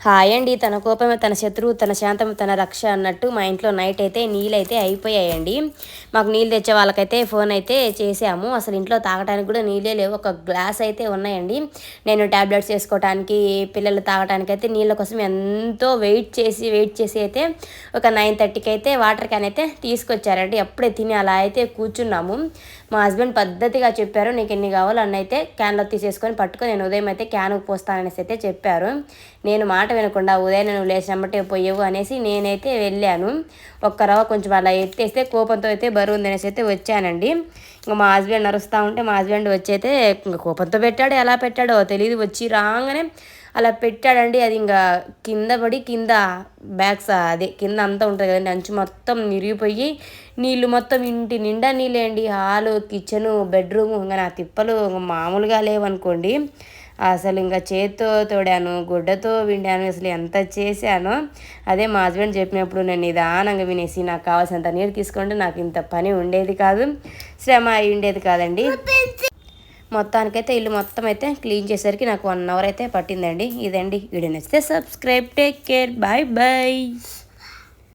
Hi అండి. తన కోపమే తన శత్రువు, తన శాంతం తన రక్ష అన్నట్టు మా ఇంట్లో నైట్ అయితే నీళ్ళైతే అయిపోయాయండి. మాకు నీళ్ళు తెచ్చే వాళ్ళకైతే ఫోన్ అయితే చేసాము. అసలు ఇంట్లో తాగడానికి కూడా నీళ్ళే లేవు. ఒక గ్లాస్ అయితే ఉన్నాయండి. నేను ట్యాబ్లెట్స్ వేసుకోవడానికి, పిల్లలు తాగడానికి అయితే నీళ్ళ కోసం ఎంతో వెయిట్ చేసి అయితే ఒక 9:30కి అయితే వాటర్ క్యాన్ అయితే తీసుకొచ్చారండి. అప్పుడే తిని అలా అయితే కూర్చున్నాము. మా హస్బెండ్ పద్ధతిగా చెప్పారు, నీకు ఎన్ని కావాలో అన్న అయితే క్యాన్లో తీసేసుకొని పట్టుకొని నేను ఉదయం అయితే క్యాన్కు పోస్తాననేసి అయితే చెప్పారు. నేను మాట వినకుండా ఉదయం నువ్వు లేచినమ్మటే పోయేవు అనేసి నేనైతే వెళ్ళాను. ఒక్క రవ్వ కొంచెం అలా ఎత్తేస్తే కోపంతో అయితే బరువు ఉందనేసి అయితే వచ్చానండి. ఇంకా మా హస్బెండ్ నరుస్తూ ఉంటే మా హస్బెండ్ వచ్చి అయితే ఇంకా కోపంతో పెట్టాడో ఎలా పెట్టాడో తెలియదు, వచ్చి రాగానే అలా పెట్టాడండి. అది ఇంకా కింద పడి కింద బ్యాగ్స్ అదే కింద అంతా ఉంటుంది కదండి, అంచు మొత్తం విరిగిపోయి నీళ్ళు మొత్తం ఇంటి నిండా నీళ్ళే అండి. హాలు, కిచెను, బెడ్రూము ఇంకా నా తిప్పలు మామూలుగా లేవనుకోండి. అసలు ఇంకా చేత్తో తోడాను, గుడ్డతో విండాను, అసలు ఎంత చేశానో. అదే మా హస్బెండ్ చెప్పినప్పుడు నేను నిదానంగా వినేసి నాకు కావాల్సినంత నీరు తీసుకుంటే నాకు ఇంత పని ఉండేది కాదు, శ్రమ అయి ఉండేది కాదండి. మొత్తానికైతే ఇల్లు మొత్తం అయితే క్లీన్ చేసేసరికి నాకు 1 అవర్ అయితే పట్టిందండి. ఇదండి వీడియో నచ్చితే subscribe, take care, bye bye.